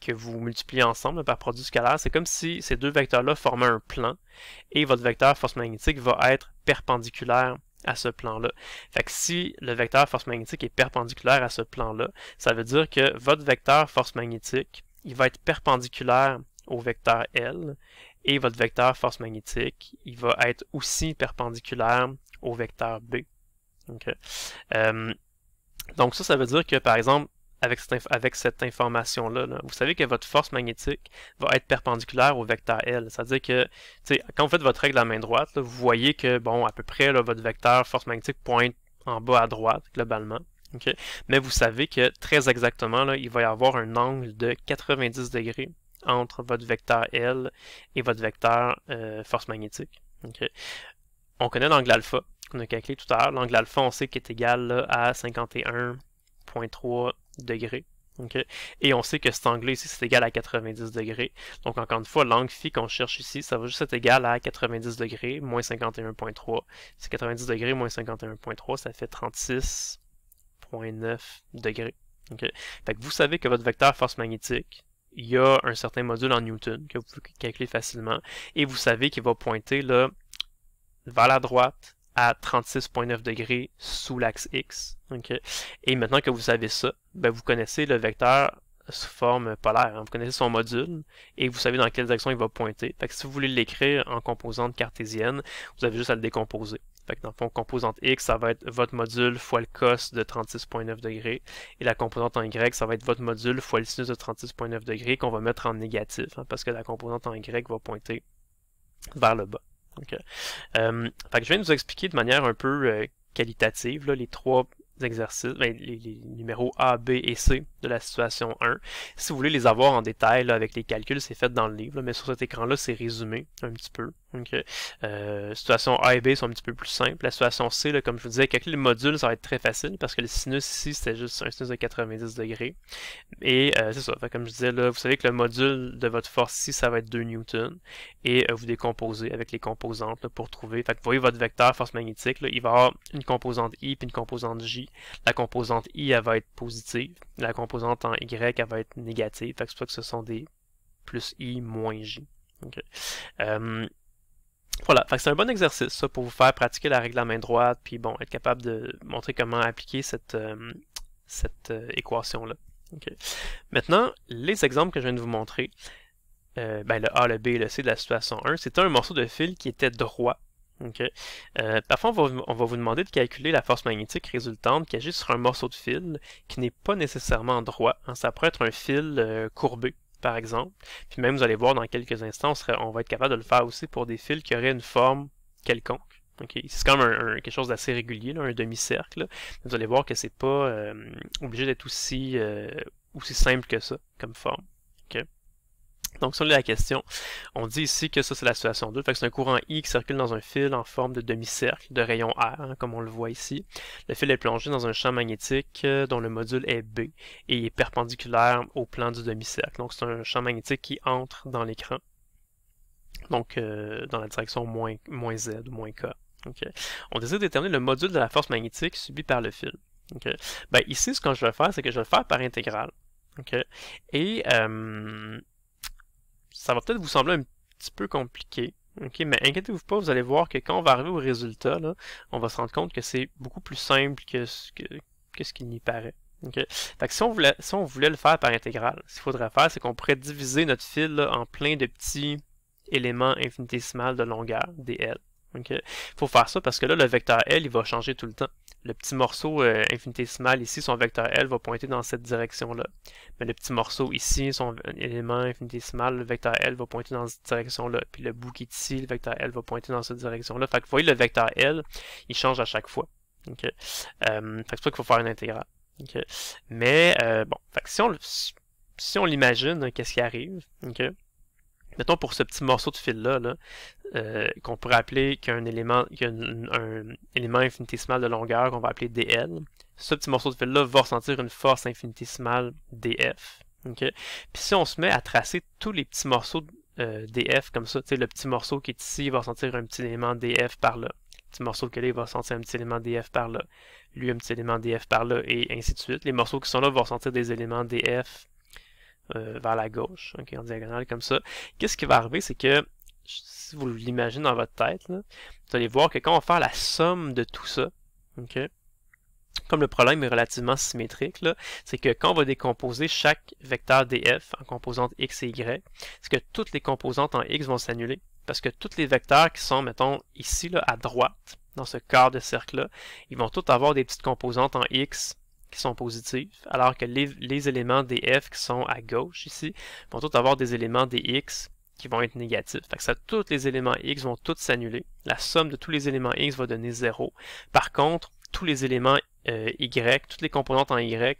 que vous multipliez ensemble là, par produit scalaire, c'est comme si ces deux vecteurs-là formaient un plan et votre vecteur force magnétique va être perpendiculaire à ce plan-là. Fait que si le vecteur force magnétique est perpendiculaire à ce plan-là, ça veut dire que votre vecteur force magnétique, il va être perpendiculaire au vecteur L, et votre vecteur force magnétique, il va être aussi perpendiculaire au vecteur B. Okay. Donc ça veut dire que, par exemple, avec cette information-là, vous savez que votre force magnétique va être perpendiculaire au vecteur L. C'est-à-dire que quand vous faites votre règle à la main droite, là, vous voyez que, bon, à peu près, là, votre vecteur force magnétique pointe en bas à droite, globalement. Okay? Mais vous savez que, très exactement, là, il va y avoir un angle de 90 degrés entre votre vecteur L et votre vecteur force magnétique. Okay? On connaît l'angle alpha, qu'on a calculé tout à l'heure. L'angle alpha, on sait qu'il est égal là, à 51,3 degrés. Okay? Et on sait que cet angle ici, c'est égal à 90 degrés. Donc, encore une fois, l'angle phi qu'on cherche ici, ça va juste être égal à 90 degrés moins 51,3. C'est 90 degrés moins 51,3, ça fait 36,9 degrés. Okay? Fait que vous savez que votre vecteur force magnétique, il y a un certain module en Newton que vous pouvez calculer facilement. Et vous savez qu'il va pointer là, vers la droite à 36,9 degrés sous l'axe X. Okay? Et maintenant que vous savez ça, ben vous connaissez le vecteur sous forme polaire. Hein? Vous connaissez son module et vous savez dans quelle direction il va pointer. Fait que si vous voulez l'écrire en composante cartésienne, vous avez juste à le décomposer. Fait que dans le fond, composante X, ça va être votre module fois le cos de 36,9 degrés. Et la composante en Y, ça va être votre module fois le sinus de 36,9 degrés qu'on va mettre en négatif. Hein, parce que la composante en Y va pointer vers le bas. Okay. Fait que je viens de vous expliquer de manière un peu qualitative là, les trois exercices, les numéros A, B et C de la situation 1. Si vous voulez les avoir en détail là, avec les calculs, c'est fait dans le livre, là, mais sur cet écran-là, c'est résumé un petit peu. Okay. Situation A et B sont un petit peu plus simples. La situation C, là, comme je vous disais, calculer le module, ça va être très facile parce que le sinus ici, c'était juste un sinus de 90 degrés. Et c'est ça, fait, comme je disais, là, vous savez que le module de votre force ici, ça va être 2 newtons. Et vous décomposez avec les composantes là, pour trouver. Fait que vous voyez votre vecteur force magnétique, là, il va avoir une composante I puis une composante J. La composante I, elle va être positive. La composante en Y, elle va être négative. Fait que c'est pour ça que ce sont des plus I moins J. Okay. Voilà, fait que c'est un bon exercice ça pour vous faire pratiquer la règle à main droite, puis bon, être capable de montrer comment appliquer cette équation-là. Okay. Maintenant, les exemples que je viens de vous montrer, le A, le B et le C de la situation 1, c'était un morceau de fil qui était droit. Okay. Parfois, on va vous demander de calculer la force magnétique résultante qui agit sur un morceau de fil qui n'est pas nécessairement droit. Hein. Ça pourrait être un fil courbé, par exemple. Puis même, vous allez voir dans quelques instants, on va être capable de le faire aussi pour des fils qui auraient une forme quelconque. Okay. C'est quand même quelque chose d'assez régulier, là, un demi-cercle. Vous allez voir que c'est pas obligé d'être aussi simple que ça comme forme. Okay. Donc, si on lit la question, on dit ici que ça, c'est la situation 2. Fait que c'est un courant I qui circule dans un fil en forme de demi-cercle, de rayon R, hein, comme on le voit ici. Le fil est plongé dans un champ magnétique dont le module est B et il est perpendiculaire au plan du demi-cercle. Donc, c'est un champ magnétique qui entre dans l'écran. Donc, dans la direction moins Z ou moins K. Okay. On désire déterminer le module de la force magnétique subie par le fil. Okay. Ben, ici, ce que je vais faire, c'est que je vais le faire par intégrale. Okay. Et ça va peut-être vous sembler un petit peu compliqué, okay, mais inquiétez-vous pas, vous allez voir que quand on va arriver au résultat, là, on va se rendre compte que c'est beaucoup plus simple que ce qu'il n'y paraît. Okay. Fait que si on voulait le faire par intégrale, ce qu'il faudrait faire, c'est qu'on pourrait diviser notre fil là, en plein de petits éléments infinitésimales de longueur, des L. Okay. Faut faire ça parce que là, le vecteur L, il va changer tout le temps. Le petit morceau infinitésimal ici, son vecteur L va pointer dans cette direction-là. Mais le petit morceau ici, son élément infinitésimal, le vecteur L va pointer dans cette direction-là. Puis le bout qui est ici, le vecteur L va pointer dans cette direction-là. Fait que vous voyez, le vecteur L, il change à chaque fois. Okay. Fait que c'est pour ça qu'il faut faire une intégrale. Okay. Mais bon, fait que si on l'imagine, qu'est-ce qui arrive? Okay. Mettons pour ce petit morceau de fil-là, qu'on pourrait appeler un élément infinitésimal de longueur qu'on va appeler dl. Ce petit morceau de fil-là va ressentir une force infinitésimale df. Okay? Puis si on se met à tracer tous les petits morceaux df comme ça, le petit morceau qui est ici il va ressentir un petit élément df par là. Le petit morceau que là, il va ressentir un petit élément df par là. Lui, un petit élément df par là, et ainsi de suite. Les morceaux qui sont là vont ressentir des éléments df vers la gauche, okay, en diagonale comme ça. Qu'est-ce qui va arriver, c'est que, si vous l'imaginez dans votre tête, là, vous allez voir que quand on va faire la somme de tout ça, okay, comme le problème est relativement symétrique, c'est que quand on va décomposer chaque vecteur df en composantes x et y, c'est que toutes les composantes en x vont s'annuler, parce que tous les vecteurs qui sont, mettons, ici là, à droite, dans ce quart de cercle-là, ils vont tous avoir des petites composantes en x qui sont positives, alors que les éléments des f qui sont à gauche ici vont tous avoir des éléments des x qui vont être négatifs. Fait que ça, tous les éléments x vont tous s'annuler. La somme de tous les éléments x va donner 0. Par contre, tous les éléments y, toutes les composantes en y,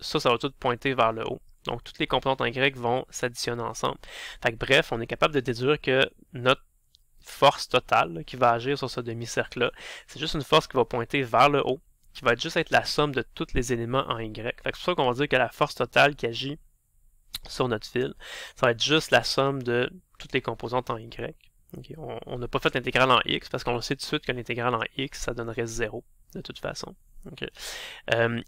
ça va tout pointer vers le haut. Donc, toutes les composantes en y vont s'additionner ensemble. Fait que, bref, on est capable de déduire que notre force totale là, qui va agir sur ce demi-cercle-là, c'est juste une force qui va pointer vers le haut, qui va juste être la somme de tous les éléments en Y. Fait que c'est pour ça qu'on va dire que la force totale qui agit sur notre fil, ça va être juste la somme de toutes les composantes en Y. Okay. On n'a pas fait l'intégrale en X parce qu'on sait tout de suite que l'intégrale en X, ça donnerait 0 de toute façon. Okay.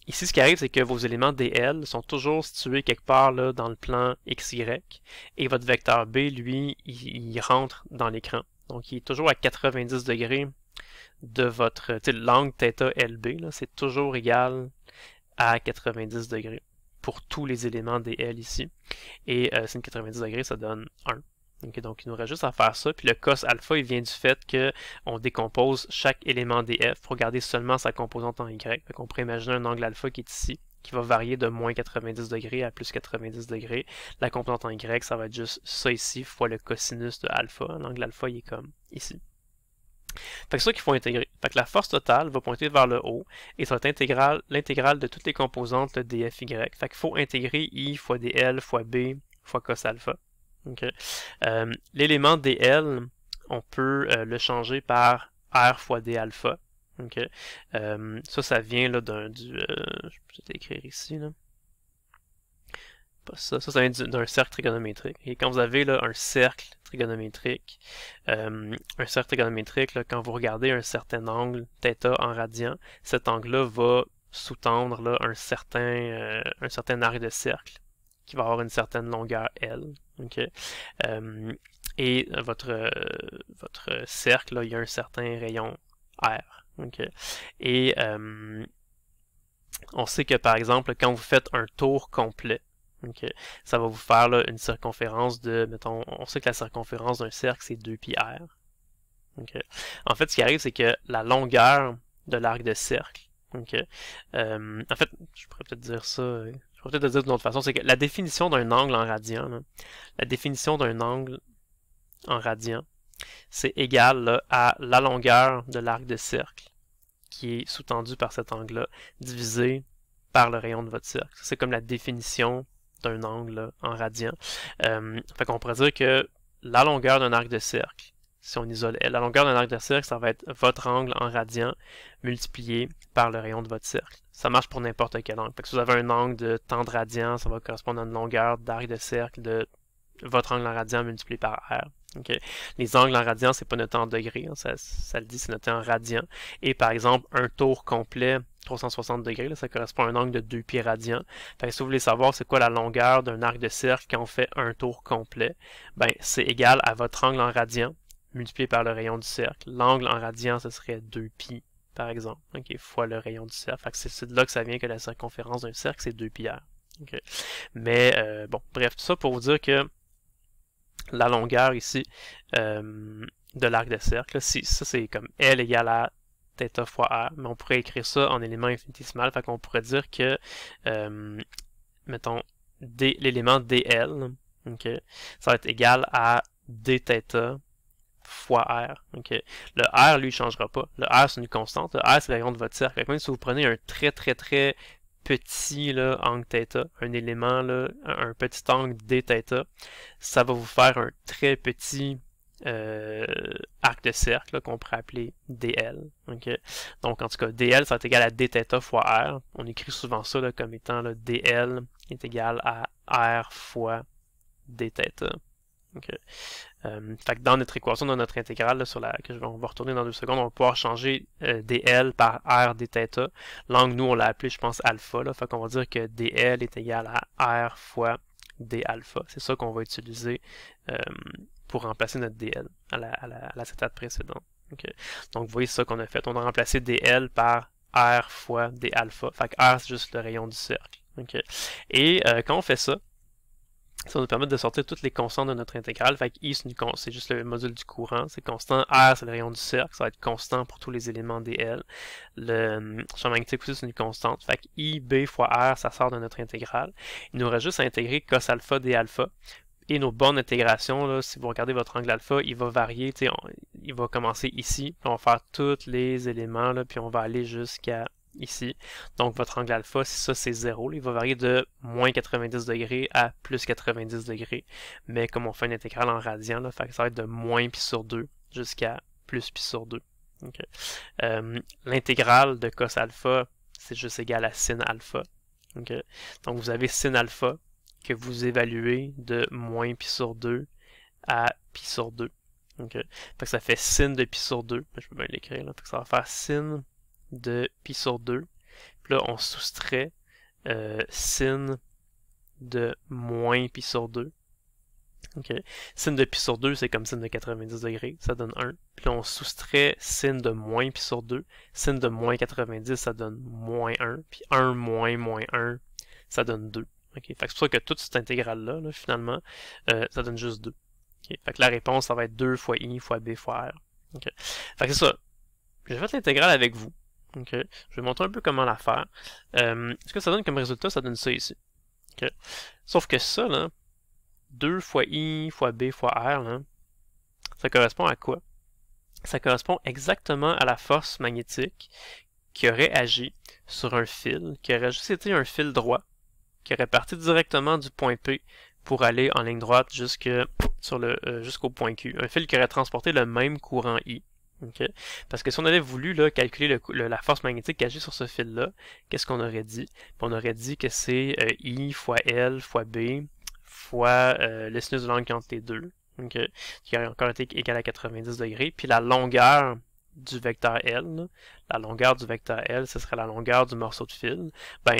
Ici, ce qui arrive, c'est que vos éléments dl sont toujours situés quelque part là, dans le plan XY et votre vecteur B, lui, il rentre dans l'écran. Donc, il est toujours à 90 degrés de votre l'angle θ LB, c'est toujours égal à 90 degrés pour tous les éléments des L ici. Et c'est une 90 degrés, ça donne 1. Okay, donc il nous reste juste à faire ça. Puis le cos alpha, il vient du fait qu'on décompose chaque élément des F pour garder seulement sa composante en Y. On pourrait imaginer un angle alpha qui est ici, qui va varier de moins 90 degrés à plus 90 degrés. La composante en Y, ça va être juste ça ici, fois le cosinus de alpha. L'angle alpha, il est comme ici. Fait que c'est ça qu'il faut intégrer. Fait que la force totale va pointer vers le haut et ça va être l'intégrale de toutes les composantes de dFy. Fait qu'il faut intégrer I fois dl fois B fois cos alpha. Okay. L'élément dl, on peut le changer par R fois d alpha. Okay. Ça vient là, je vais peut-être écrire ici. Là. Pas ça. Ça vient d'un cercle trigonométrique. Et quand vous avez là, un cercle trigonométrique, là, quand vous regardez un certain angle θ en radian, cet angle-là va sous-tendre là, un certain arc de cercle qui va avoir une certaine longueur L. Okay? Et votre cercle, là, il y a un certain rayon R. Okay? Et on sait que par exemple, quand vous faites un tour complet, okay, ça va vous faire là, une circonférence de, mettons, on sait que la circonférence d'un cercle, c'est 2πr. Okay. En fait, ce qui arrive, c'est que la longueur de l'arc de cercle, okay, en fait, je pourrais peut-être dire ça, je pourrais peut-être le dire d'une autre façon, c'est que la définition d'un angle en radian, là, la définition d'un angle en radian, c'est égal là, à la longueur de l'arc de cercle qui est sous-tendu par cet angle-là, divisé par le rayon de votre cercle. C'est comme la définition d'un angle là, en radians. Fait qu'on pourrait dire que la longueur d'un arc de cercle, si on isole L, la longueur d'un arc de cercle, ça va être votre angle en radians multiplié par le rayon de votre cercle. Ça marche pour n'importe quel angle. Fait que si vous avez un angle de tant de radians, ça va correspondre à une longueur d'arc de cercle de votre angle en radians multiplié par R. Okay. Les angles en radians, c'est pas noté en degrés, hein, ça le dit, c'est noté en radians. Et par exemple, un tour complet, 360 degrés, là, ça correspond à un angle de 2 pi radians. Fait que si vous voulez savoir c'est quoi la longueur d'un arc de cercle quand on fait un tour complet, ben c'est égal à votre angle en radians multiplié par le rayon du cercle. L'angle en radians, ce serait 2 pi, par exemple, okay, fois le rayon du cercle. Fait que c'est de là que ça vient que la circonférence d'un cercle, c'est 2 pi r. Okay. Mais bon, bref, tout ça pour vous dire que la longueur ici de l'arc de cercle, ça c'est comme L égale à θ fois R, mais on pourrait écrire ça en élément infinitésimal, fait qu'on pourrait dire que, mettons, l'élément dl, okay, ça va être égal à dθ fois R. Okay. Le R, lui, ne changera pas. Le R, c'est une constante. Le R, c'est le rayon de votre cercle. Même si vous prenez un très petit là, angle θ, un élément, là, un petit angle dθ, ça va vous faire un très petit arc de cercle qu'on pourrait appeler dl. Okay? Donc en tout cas, dl ça va être égal à dθ fois r. On écrit souvent ça là, comme étant là, dl est égal à r fois dθ. Okay. Fait que dans notre équation, dans notre intégrale, là, on va retourner dans 2 secondes, on va pouvoir changer dl par r dθ. L'angle, nous, on l'a appelé, je pense, alpha. Là, fait qu'on va dire que dl est égal à r fois d alpha. C'est ça qu'on va utiliser pour remplacer notre dl à la étape précédente. Okay. Donc, vous voyez ça qu'on a fait. On a remplacé dl par r fois d alpha. Fait que r, c'est juste le rayon du cercle. Okay. Et quand on fait ça, ça va nous permettre de sortir toutes les constantes de notre intégrale. Fait que I, c'est juste le module du courant, c'est constant. R, c'est le rayon du cercle, ça va être constant pour tous les éléments dl. Le champ magnétique aussi, c'est une constante. Fait que I, B fois R, ça sort de notre intégrale. Il nous reste juste à intégrer cos alpha, d alpha. Et nos bornes d'intégration, là, si vous regardez votre angle alpha, il va varier. Il va commencer ici, puis on va faire tous les éléments, là, puis on va aller jusqu'à ici. Donc votre angle alpha, si ça c'est 0, là, il va varier de moins 90 degrés à plus 90 degrés. Mais comme on fait une intégrale en radians, là, fait que ça va être de moins pi sur 2 jusqu'à plus pi sur 2. Okay. L'intégrale de cos alpha, c'est juste égal à sin alpha. Okay. Donc vous avez sin alpha que vous évaluez de moins pi sur 2 à pi sur 2. Okay. Fait que ça fait sin de pi sur 2. Je peux bien l'écrire là. Fait que ça va faire sin de pi sur 2. Puis là, on soustrait sin de moins pi sur 2. Okay. Sin de pi sur 2, c'est comme sin de 90 degrés, ça donne 1. Puis là, on soustrait sin de moins pi sur 2. Sin de moins 90, ça donne moins 1. Puis 1 moins 1, ça donne 2. Okay. Fait que c'est pour ça que toute cette intégrale-là, là, finalement, ça donne juste 2. Okay. Fait que la réponse, ça va être 2 fois I fois B fois R. Okay. Fait que c'est ça. J'ai fait l'intégrale avec vous. Okay. Je vais montrer un peu comment la faire. Ce que ça donne comme résultat, ça donne ça ici. Okay. Sauf que ça, là, 2 fois I fois B fois R, là, ça correspond à quoi? Ça correspond exactement à la force magnétique qui aurait agi sur un fil, qui aurait juste été un fil droit, qui aurait parti directement du point P pour aller en ligne droite jusqu'au point Q. Un fil qui aurait transporté le même courant I. Okay. Parce que si on avait voulu là, calculer la force magnétique qui agit sur ce fil-là, qu'est-ce qu'on aurait dit? On aurait dit que c'est I fois L fois B fois le sinus de l'angle entre les deux, okay, qui aurait encore été égal à 90 degrés. Puis la longueur du vecteur L, la longueur du vecteur L, ce serait la longueur du morceau de fil. Ben,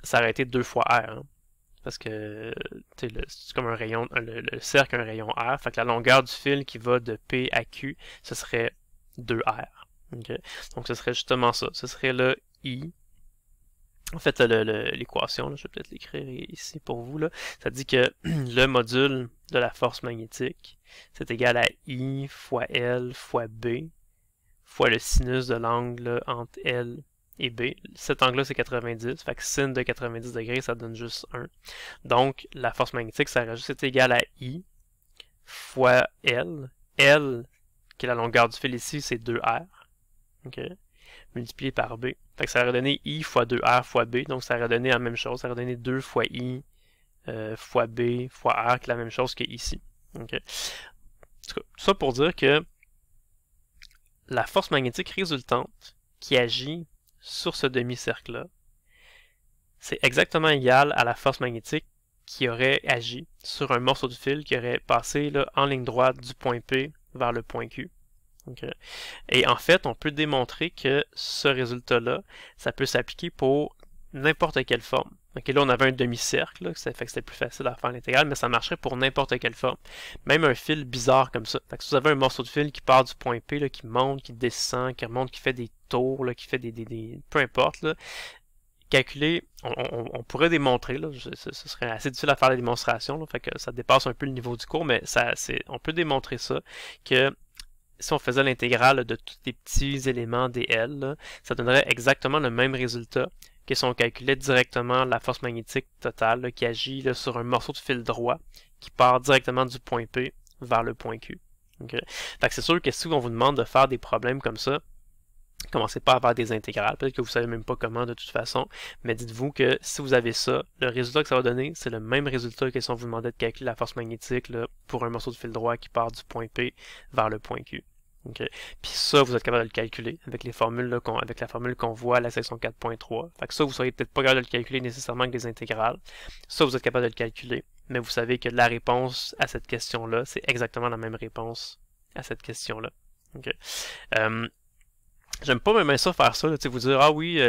ça aurait été 2 fois R. Hein, parce que c'est comme un rayon, le cercle a un rayon R. Fait que la longueur du fil qui va de P à Q, ce serait 2R. Okay. Donc ce serait justement ça. Ce serait le I. En fait, l'équation, je vais peut-être l'écrire ici pour vous. Là. Ça dit que le module de la force magnétique, c'est égal à I fois L fois B fois le sinus de l'angle entre L et B. Cet angle-là, c'est 90. Fait que sin de 90 degrés, ça donne juste 1. Donc, la force magnétique, ça aurait juste été égal à I fois L. L, qui est la longueur du fil ici, c'est 2R. Okay. Multiplié par B. Fait que ça aurait donné I fois 2R fois B. Donc, ça aurait donné la même chose. Ça aurait donné 2 fois I fois B fois R, qui est la même chose qu'ici. Okay. En tout cas, tout ça pour dire que la force magnétique résultante qui agit sur ce demi-cercle-là, c'est exactement égal à la force magnétique qui aurait agi sur un morceau de fil qui aurait passé là, en ligne droite du point P vers le point Q. Okay. Et en fait, on peut démontrer que ce résultat-là, ça peut s'appliquer pour n'importe quelle forme. Okay, là, on avait un demi-cercle, ça fait que c'était plus facile à faire l'intégrale, mais ça marcherait pour n'importe quelle forme. Même un fil bizarre comme ça. Fait que si vous avez un morceau de fil qui part du point P, là, qui monte, qui descend, qui remonte, qui fait des tours, là, qui fait des peu importe, là, calculer, on pourrait démontrer, là, ce serait assez difficile à faire la démonstration, là, fait que ça dépasse un peu le niveau du cours, mais on peut démontrer ça, que si on faisait l'intégrale de tous les petits éléments des L, là, ça donnerait exactement le même résultat que si on calculait directement la force magnétique totale là, qui agit là, sur un morceau de fil droit qui part directement du point P vers le point Q. Okay? Fait que c'est sûr que si on vous demande de faire des problèmes comme ça, commencez pas à faire des intégrales, peut-être que vous savez même pas comment de toute façon, mais dites-vous que si vous avez ça, le résultat que ça va donner, c'est le même résultat que si on vous demandait de calculer la force magnétique là, pour un morceau de fil droit qui part du point P vers le point Q. Okay. Puis ça, vous êtes capable de le calculer avec les formules là, avec la formule qu'on voit à la section 4.3. Fait que ça, vous ne seriez peut-être pas capable de le calculer nécessairement avec des intégrales. Ça, vous êtes capable de le calculer, mais vous savez que la réponse à cette question-là, c'est exactement la même réponse à cette question-là. Okay. J'aime pas même ça faire ça, là, vous dire ah oui,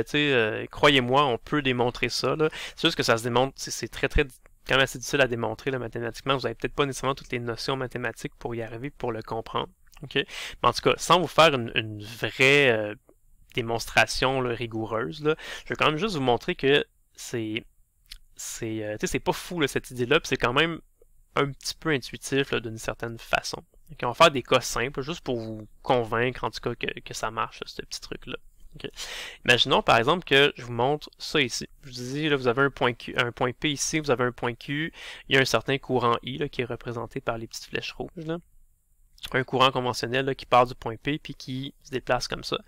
croyez-moi, on peut démontrer ça. C'est juste que ça se démontre, c'est très quand même assez difficile à démontrer là, mathématiquement. Vous n'avez peut-être pas nécessairement toutes les notions mathématiques pour y arriver, pour le comprendre. Okay? Mais en tout cas, sans vous faire une vraie démonstration là, rigoureuse, là, je vais quand même juste vous montrer que c'est pas fou là, cette idée-là, puis c'est quand même un petit peu intuitif d'une certaine façon. Okay, on va faire des cas simples, juste pour vous convaincre en tout cas que ça marche, ce petit truc-là. Okay. Imaginons par exemple que je vous montre ça ici. Je vous dis, là, vous avez un point P ici, vous avez un point Q, il y a un certain courant I là, qui est représenté par les petites flèches rouges. Là. Un courant conventionnel là, qui part du point P puis qui se déplace comme ça.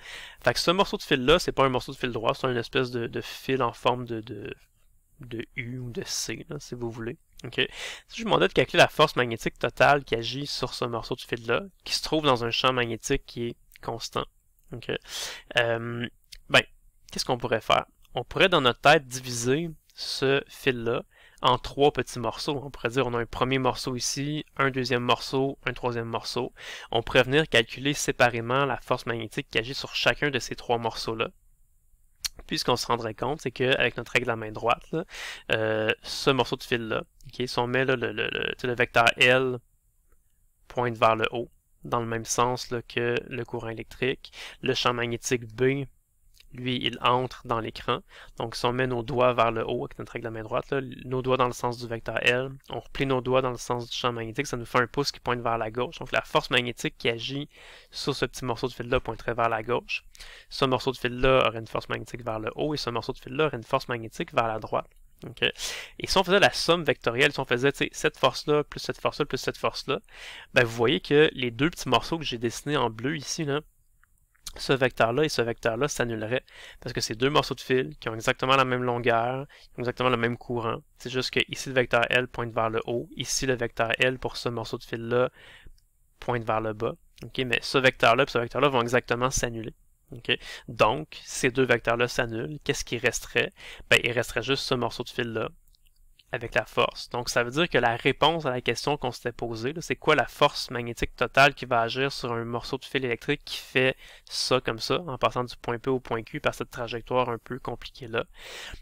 Fait que ce morceau de fil-là, c'est pas un morceau de fil droit, c'est une espèce de fil en forme de U ou de C, là, si vous voulez. Okay. Si je vous demandais de calculer la force magnétique totale qui agit sur ce morceau de fil-là, qui se trouve dans un champ magnétique qui est constant, okay. Qu'est-ce qu'on pourrait faire? On pourrait dans notre tête diviser ce fil-là en 3 petits morceaux. On pourrait dire on a un premier morceau ici, un deuxième morceau, un troisième morceau. On pourrait venir calculer séparément la force magnétique qui agit sur chacun de ces 3 morceaux-là. Puis ce qu'on se rendrait compte, c'est qu'avec notre règle à main droite, là, ce morceau de fil-là, okay, si on met là, le vecteur L pointe vers le haut, dans le même sens là, que le courant électrique, le champ magnétique B, lui, il entre dans l'écran. Donc si on met nos doigts vers le haut avec notre règle à main droite, là, nos doigts dans le sens du vecteur L, on replie nos doigts dans le sens du champ magnétique, ça nous fait un pouce qui pointe vers la gauche. Donc la force magnétique qui agit sur ce petit morceau de fil-là pointerait vers la gauche. Ce morceau de fil-là aurait une force magnétique vers le haut et ce morceau de fil-là aurait une force magnétique vers la droite. Okay. Et si on faisait la somme vectorielle, si on faisait cette force-là, plus cette force-là, plus cette force-là, ben vous voyez que les deux petits morceaux que j'ai dessinés en bleu ici, là, ce vecteur-là et ce vecteur-là s'annuleraient parce que c'est deux morceaux de fil qui ont exactement la même longueur, qui ont exactement le même courant. C'est juste que ici le vecteur L pointe vers le haut, ici le vecteur L pour ce morceau de fil-là pointe vers le bas. Okay, mais ce vecteur-là et ce vecteur-là vont exactement s'annuler. Okay? Donc, ces deux vecteurs-là s'annulent. Qu'est-ce qui resterait? Ben, il resterait juste ce morceau de fil-là avec la force. Donc, ça veut dire que la réponse à la question qu'on s'était posée, c'est quoi la force magnétique totale qui va agir sur un morceau de fil électrique qui fait ça comme ça, en passant du point P au point Q par cette trajectoire un peu compliquée-là.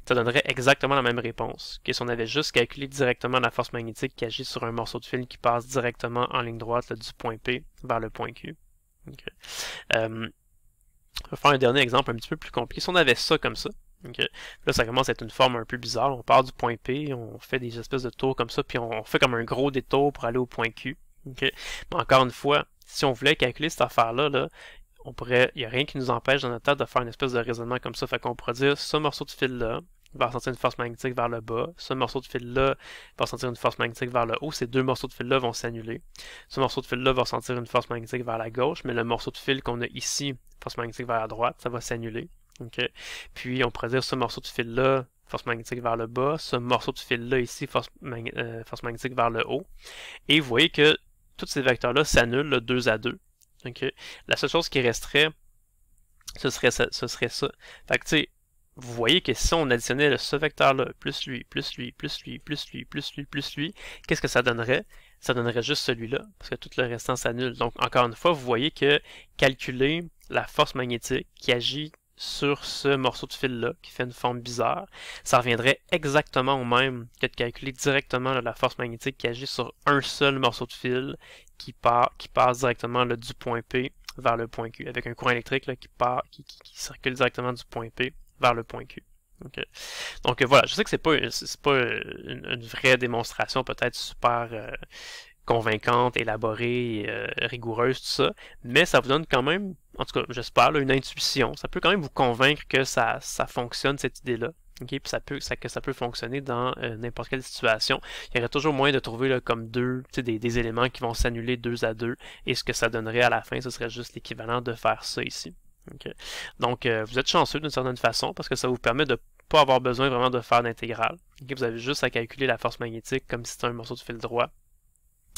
Ça donnerait exactement la même réponse que si on avait juste calculé directement la force magnétique qui agit sur un morceau de fil qui passe directement en ligne droite là, du point P vers le point Q. Okay. On va faire un dernier exemple un petit peu plus compliqué. Si on avait ça comme ça, okay. Là, ça commence à être une forme un peu bizarre. On part du point P, on fait des espèces de tours comme ça, puis on fait comme un gros détour pour aller au point Q. Okay. Mais encore une fois, si on voulait calculer cette affaire-là, là, il n'y a rien qui nous empêche dans notre tête de faire une espèce de raisonnement comme ça. Fait qu'on pourrait dire, ce morceau de fil-là va ressentir une force magnétique vers le bas. Ce morceau de fil-là va ressentir une force magnétique vers le haut. Ces deux morceaux de fil-là vont s'annuler. Ce morceau de fil-là va ressentir une force magnétique vers la gauche, mais le morceau de fil qu'on a ici, force magnétique vers la droite, ça va s'annuler. Okay. Puis on pourrait dire ce morceau de fil-là force magnétique vers le bas, ce morceau de fil-là ici, force magnétique vers le haut. Et vous voyez que tous ces vecteurs-là s'annulent 2 à 2. Okay? La seule chose qui resterait, ce serait ça. Fait que tu sais, vous voyez que si on additionnait ce vecteur-là, plus lui, plus lui, plus lui, plus lui, plus lui, plus lui, qu'est-ce que ça donnerait? Ça donnerait juste celui-là, parce que tout le restant s'annule. Donc, encore une fois, vous voyez que calculer la force magnétique qui agit sur ce morceau de fil-là, qui fait une forme bizarre, ça reviendrait exactement au même que de calculer directement la force magnétique qui agit sur un seul morceau de fil qui passe directement du point P vers le point Q, avec un courant électrique là, qui circule directement du point P vers le point Q. Okay. Donc voilà, je sais que c'est pas une vraie démonstration peut-être super convaincante, élaborée, rigoureuse, tout ça, mais ça vous donne quand même, en tout cas j'espère, une intuition. Ça peut quand même vous convaincre que ça fonctionne cette idée-là. Okay, puis que ça peut fonctionner dans n'importe quelle situation. Il y aurait toujours moyen de trouver là, comme des éléments qui vont s'annuler 2 à 2, et ce que ça donnerait à la fin, ce serait juste l'équivalent de faire ça ici. Okay. Donc, vous êtes chanceux d'une certaine façon parce que ça vous permet de ne pas avoir besoin vraiment de faire d'intégrale. Okay. Vous avez juste à calculer la force magnétique comme si c'était un morceau de fil droit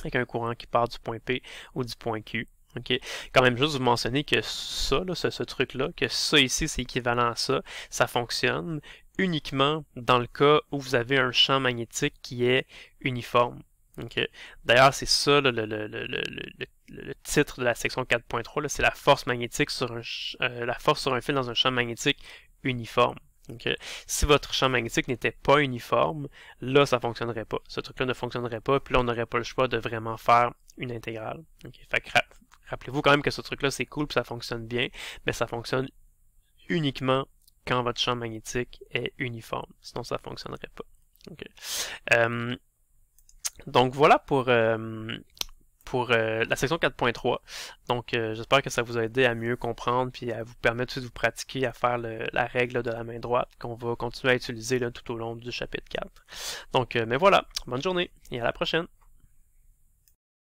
avec un courant qui part du point P ou du point Q. Okay. Quand même juste vous mentionner que ça, là, ce truc-là, que ça ici c'est équivalent à ça, ça fonctionne uniquement dans le cas où vous avez un champ magnétique qui est uniforme. Okay. D'ailleurs, c'est ça le titre de la section 4.3, c'est la force magnétique sur la force sur un fil dans un champ magnétique uniforme. Okay. Si votre champ magnétique n'était pas uniforme, là, ça ne fonctionnerait pas. Ce truc-là ne fonctionnerait pas, puis là, on n'aurait pas le choix de vraiment faire une intégrale. Okay. Fait que rappelez-vous quand même que ce truc-là, c'est cool, puis ça fonctionne bien, mais ça fonctionne uniquement quand votre champ magnétique est uniforme. Sinon, ça ne fonctionnerait pas. Okay. Donc voilà pour la section 4.3. Donc j'espère que ça vous a aidé à mieux comprendre puis à vous permettre de vous pratiquer à faire la règle de la main droite qu'on va continuer à utiliser là, tout au long du chapitre 4. Donc mais voilà, bonne journée et à la prochaine.